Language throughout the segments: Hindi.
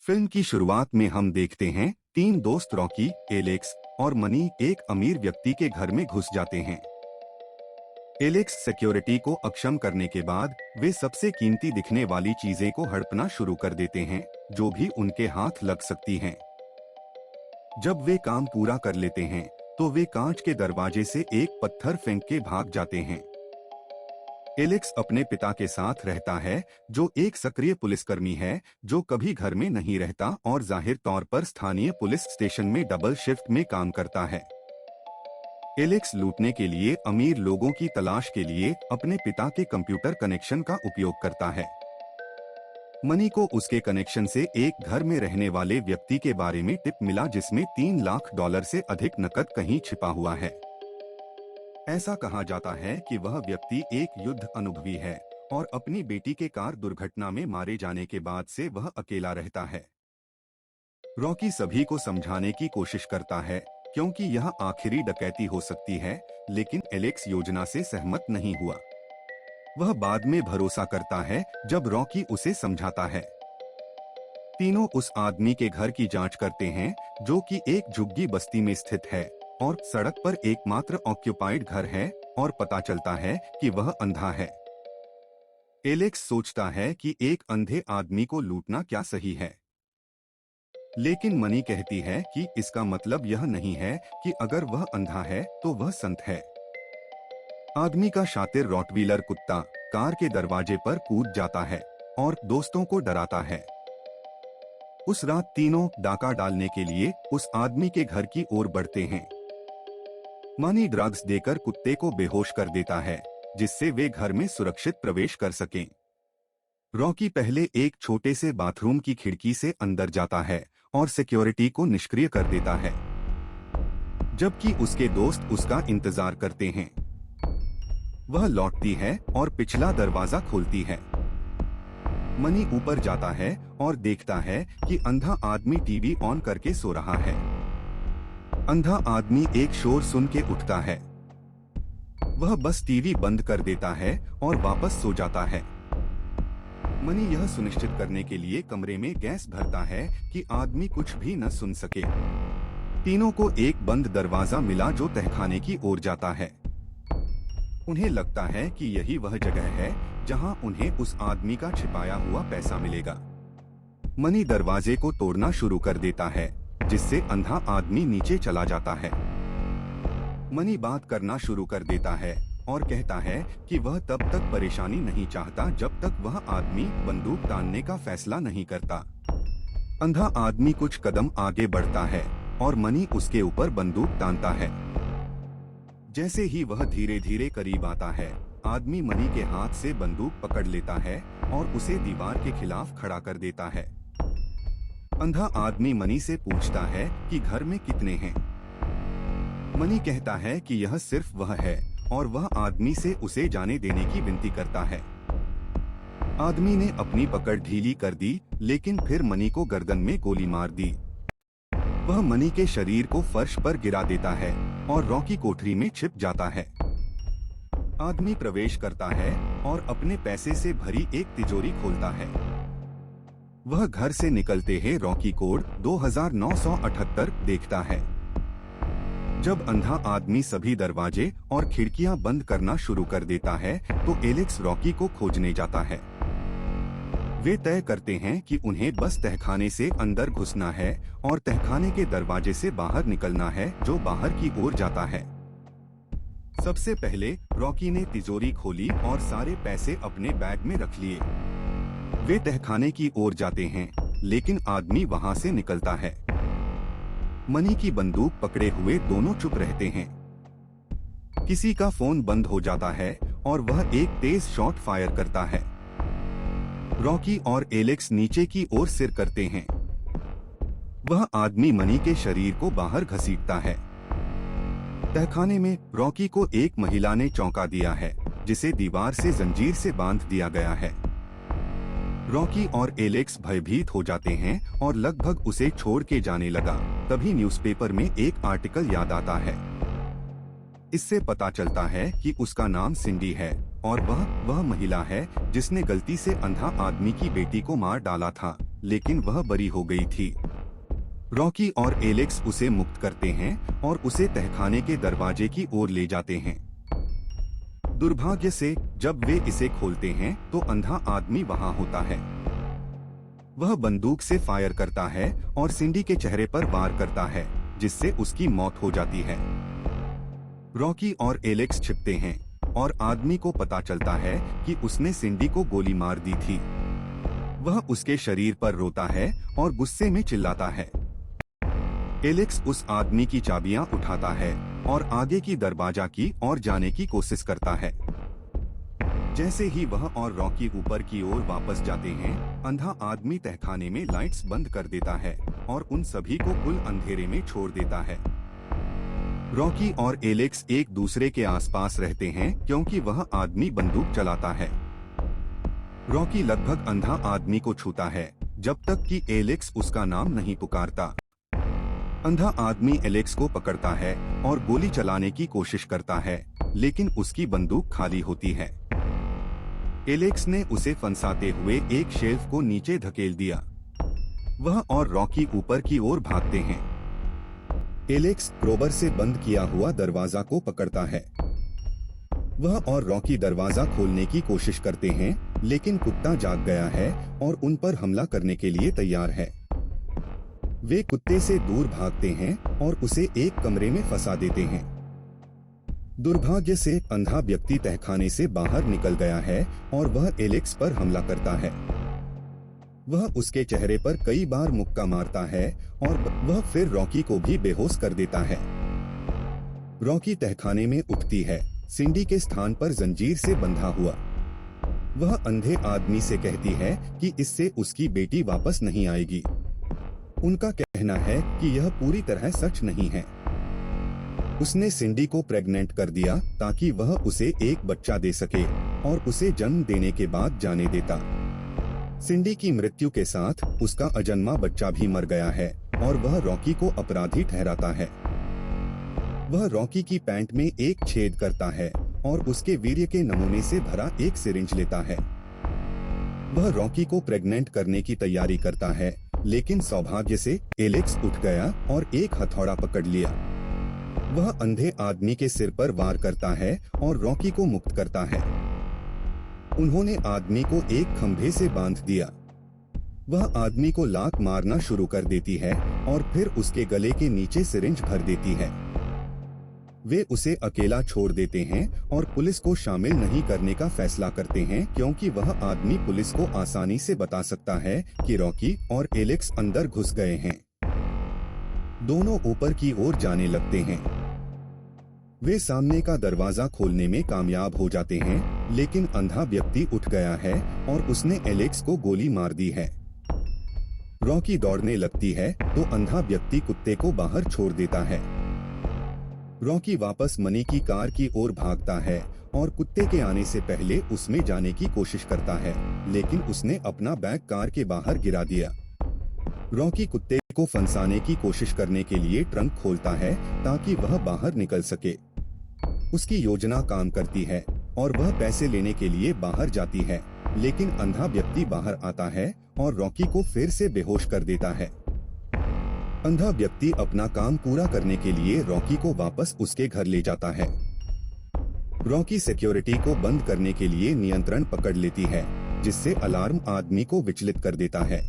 फिल्म की शुरुआत में हम देखते हैं तीन दोस्त रॉकी, एलेक्स और मनी एक अमीर व्यक्ति के घर में घुस जाते हैं। एलेक्स सिक्योरिटी को अक्षम करने के बाद वे सबसे कीमती दिखने वाली चीजें को हड़पना शुरू कर देते हैं जो भी उनके हाथ लग सकती हैं। जब वे काम पूरा कर लेते हैं तो वे कांच के दरवाजे से एक पत्थर फेंक के भाग जाते हैं। एलेक्स अपने पिता के साथ रहता है जो एक सक्रिय पुलिसकर्मी है जो कभी घर में नहीं रहता और जाहिर तौर पर स्थानीय पुलिस स्टेशन में डबल शिफ्ट में काम करता है। एलेक्स लूटने के लिए अमीर लोगों की तलाश के लिए अपने पिता के कंप्यूटर कनेक्शन का उपयोग करता है। मनी को उसके कनेक्शन से एक घर में रहने वाले व्यक्ति के बारे में टिप मिला जिसमें $3 लाख से अधिक नकद कहीं छिपा हुआ है। ऐसा कहा जाता है कि वह व्यक्ति एक युद्ध अनुभवी है और अपनी बेटी के कार दुर्घटना में मारे जाने के बाद से वह अकेला रहता है। रॉकी सभी को समझाने की कोशिश करता है क्योंकि यह आखिरी डकैती हो सकती है, लेकिन एलेक्स योजना से सहमत नहीं हुआ। वह बाद में भरोसा करता है जब रॉकी उसे समझाता है। तीनों उस आदमी के घर की जांच करते हैं जो कि एक झुग्गी बस्ती में स्थित है और सड़क पर एकमात्र ऑक्यूपाइड घर है और पता चलता है कि वह अंधा है। एलेक्स सोचता है कि एक अंधे आदमी को लूटना क्या सही है, लेकिन मनी कहती है कि इसका मतलब यह नहीं है कि अगर वह अंधा है तो वह संत है। आदमी का शातिर रॉटवीलर कुत्ता कार के दरवाजे पर कूद जाता है और दोस्तों को डराता है। उस रात तीनों डाका डालने के लिए उस आदमी के घर की ओर बढ़ते हैं। मनी ड्रग्स देकर कुत्ते को बेहोश कर देता है जिससे वे घर में सुरक्षित प्रवेश कर सकें। रॉकी पहले एक छोटे से बाथरूम की खिड़की से अंदर जाता है और सिक्योरिटी को निष्क्रिय कर देता है, जबकि उसके दोस्त उसका इंतजार करते हैं। वह लौटती है और पिछला दरवाजा खोलती है। मनी ऊपर जाता है और देखता है कि अंधा आदमी टीवी ऑन करके सो रहा है। अंधा आदमी एक शोर सुन के उठता है। वह बस टीवी बंद कर देता है और वापस सो जाता है। मनी यह सुनिश्चित करने के लिए कमरे में गैस भरता है कि आदमी कुछ भी न सुन सके। तीनों को एक बंद दरवाजा मिला जो तहखाने की ओर जाता है। उन्हें लगता है कि यही वह जगह है जहां उन्हें उस आदमी का छिपाया हुआ पैसा मिलेगा। मनी दरवाजे को तोड़ना शुरू कर देता है जिससे अंधा आदमी नीचे चला जाता है। मनी बात करना शुरू कर देता है और कहता है कि वह तब तक परेशानी नहीं चाहता जब तक वह आदमी बंदूक तानने का फैसला नहीं करता। अंधा आदमी कुछ कदम आगे बढ़ता है और मनी उसके ऊपर बंदूक तानता है। जैसे ही वह धीरे धीरे करीब आता है, आदमी मनी के हाथ से बंदूक पकड़ लेता है और उसे दीवार के खिलाफ खड़ा कर देता है। अंधा आदमी मनी से पूछता है कि घर में कितने हैं। मनी कहता है कि यह सिर्फ वह है और वह आदमी से उसे जाने देने की विनती करता है। आदमी ने अपनी पकड़ ढीली कर दी, लेकिन फिर मनी को गर्दन में गोली मार दी। वह मनी के शरीर को फर्श पर गिरा देता है और रॉकी कोठरी में छिप जाता है। आदमी प्रवेश करता है और अपने पैसे से भरी एक तिजोरी खोलता है। वह घर से निकलते ही रॉकी कोड 2978 देखता है। जब अंधा आदमी सभी दरवाजे और खिड़कियां बंद करना शुरू कर देता है तो एलेक्स रॉकी को खोजने जाता है। वे तय करते हैं कि उन्हें बस तहखाने से अंदर घुसना है और तहखाने के दरवाजे से बाहर निकलना है जो बाहर की ओर जाता है। सबसे पहले रॉकी ने तिजोरी खोली और सारे पैसे अपने बैग में रख लिए। वे तहखाने की ओर जाते हैं, लेकिन आदमी वहां से निकलता है। मनी की बंदूक पकड़े हुए दोनों चुप रहते हैं। किसी का फोन बंद हो जाता है और वह एक तेज शॉट फायर करता है। रॉकी और एलेक्स नीचे की ओर सिर करते हैं। वह आदमी मनी के शरीर को बाहर घसीटता है। तहखाने में रॉकी को एक महिला ने चौंका दिया है जिसे दीवार से जंजीर से बांध दिया गया है। रॉकी और एलेक्स भयभीत हो जाते हैं और लगभग उसे छोड़ के जाने लगा। तभी न्यूज़पेपर में एक आर्टिकल याद आता है। इससे पता चलता है कि उसका नाम सिंडी है और वह महिला है जिसने गलती से अंधा आदमी की बेटी को मार डाला था, लेकिन वह बरी हो गई थी। रॉकी और एलेक्स उसे मुक्त करते हैं और उसे तहखाने के दरवाजे की ओर ले जाते हैं। दुर्भाग्य से जब वे इसे खोलते हैं तो अंधा आदमी वहां होता है। वह बंदूक से फायर करता है और सिंडी के चेहरे पर वार करता है, जिससे उसकी मौत हो जाती है। रॉकी और एलेक्स छिपते हैं और आदमी को पता चलता है कि उसने सिंडी को गोली मार दी थी। वह उसके शरीर पर रोता है और गुस्से में चिल्लाता है। एलेक्स उस आदमी की चाबियां उठाता है और आगे की दरवाजा की ओर जाने की कोशिश करता है। जैसे ही वह और रॉकी ऊपर की ओर वापस जाते हैं, अंधा आदमी तहखाने में लाइट्स बंद कर देता है और उन सभी को कुल अंधेरे में छोड़ देता है। रॉकी और एलेक्स एक दूसरे के आसपास रहते हैं क्योंकि वह आदमी बंदूक चलाता है। रॉकी लगभग अंधा आदमी को छूता है जब तक कि एलेक्स उसका नाम नहीं पुकारता। अंधा आदमी एलेक्स को पकड़ता है और गोली चलाने की कोशिश करता है, लेकिन उसकी बंदूक खाली होती है। एलेक्स ने उसे फंसाते हुए एक शेल्फ को नीचे धकेल दिया। वह और रॉकी ऊपर की ओर भागते हैं। एलेक्स क्रोबर से बंद किया हुआ दरवाजा को पकड़ता है। वह और रॉकी दरवाजा खोलने की कोशिश करते हैं, लेकिन कुत्ता जाग गया है और उन पर हमला करने के लिए तैयार है। वे कुत्ते से दूर भागते हैं और उसे एक कमरे में फंसा देते हैं। दुर्भाग्य से अंधा व्यक्ति तहखाने से बाहर निकल गया है और वह एलेक्स पर हमला करता है। वह उसके चेहरे पर कई बार मुक्का मारता है और वह फिर रॉकी को भी बेहोश कर देता है। रॉकी तहखाने में उठती है, सिंडी के स्थान पर जंजीर से बंधा हुआ। वह अंधे आदमी से कहती है कि इससे उसकी बेटी वापस नहीं आएगी। उनका कहना है कि यह पूरी तरह सच नहीं है। उसने सिंडी को प्रेग्नेंट कर दिया ताकि वह उसे एक बच्चा दे सके और उसे जन्म देने के बाद जाने देता। सिंडी की मृत्यु के साथ उसका अजन्मा बच्चा भी मर गया है और वह रॉकी को अपराधी ठहराता है। वह रॉकी की पैंट में एक छेद करता है और उसके वीर्य के नमूने से भरा एक सिरिंज लेता है। वह रॉकी को प्रेग्नेंट करने की तैयारी करता है, लेकिन सौभाग्य से एलेक्स उठ गया और एक हथौड़ा पकड़ लिया। वह अंधे आदमी के सिर पर वार करता है और रॉकी को मुक्त करता है। उन्होंने आदमी को एक खंभे से बांध दिया। वह आदमी को लात मारना शुरू कर देती है और फिर उसके गले के नीचे सिरिंज भर देती है। वे उसे अकेला छोड़ देते हैं और पुलिस को शामिल नहीं करने का फैसला करते हैं क्योंकि वह आदमी पुलिस को आसानी से बता सकता है कि रॉकी और एलेक्स अंदर घुस गए हैं। दोनों ऊपर की ओर जाने लगते हैं। वे सामने का दरवाजा खोलने में कामयाब हो जाते हैं, लेकिन अंधा व्यक्ति उठ गया है और उसने एलेक्स को गोली मार दी है। रॉकी दौड़ने लगती है तो अंधा व्यक्ति कुत्ते को बाहर छोड़ देता है। रॉकी वापस मनी की कार की ओर भागता है और कुत्ते के आने से पहले उसमें जाने की कोशिश करता है, लेकिन उसने अपना बैग कार के बाहर गिरा दिया। रॉकी कुत्ते को फंसाने की कोशिश करने के लिए ट्रंक खोलता है ताकि वह बाहर निकल सके। उसकी योजना काम करती है और वह पैसे लेने के लिए बाहर जाती है, लेकिन अंधा व्यक्ति बाहर आता है और रॉकी को फिर से बेहोश कर देता है। अंधा व्यक्ति अपना काम पूरा करने के लिए रॉकी को वापस उसके घर ले जाता है। रॉकी सिक्योरिटी को बंद करने के लिए नियंत्रण पकड़ लेती है, जिससे अलार्म आदमी को विचलित कर देता है।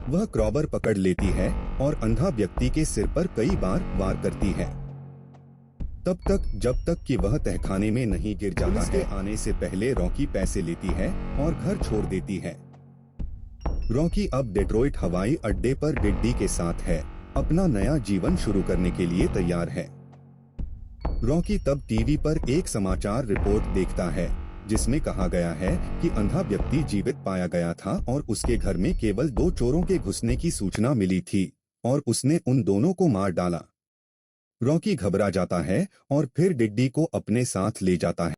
वह क्रॉबर पकड़ लेती है और अंधा व्यक्ति के सिर पर कई बार वार करती है, तब तक जब तक कि वह तहखाने में नहीं गिर जाता है। आने से पहले रॉकी पैसे लेती है और घर छोड़ देती है। रॉकी अब डेट्रॉइट हवाई अड्डे पर डिड्डी के साथ है, अपना नया जीवन शुरू करने के लिए तैयार है। रॉकी तब टीवी पर एक समाचार रिपोर्ट देखता है जिसमें कहा गया है कि अंधा व्यक्ति जीवित पाया गया था और उसके घर में केवल 2 चोरों के घुसने की सूचना मिली थी और उसने उन दोनों को मार डाला। रॉकी घबरा जाता है और फिर डिड्डी को अपने साथ ले जाता है।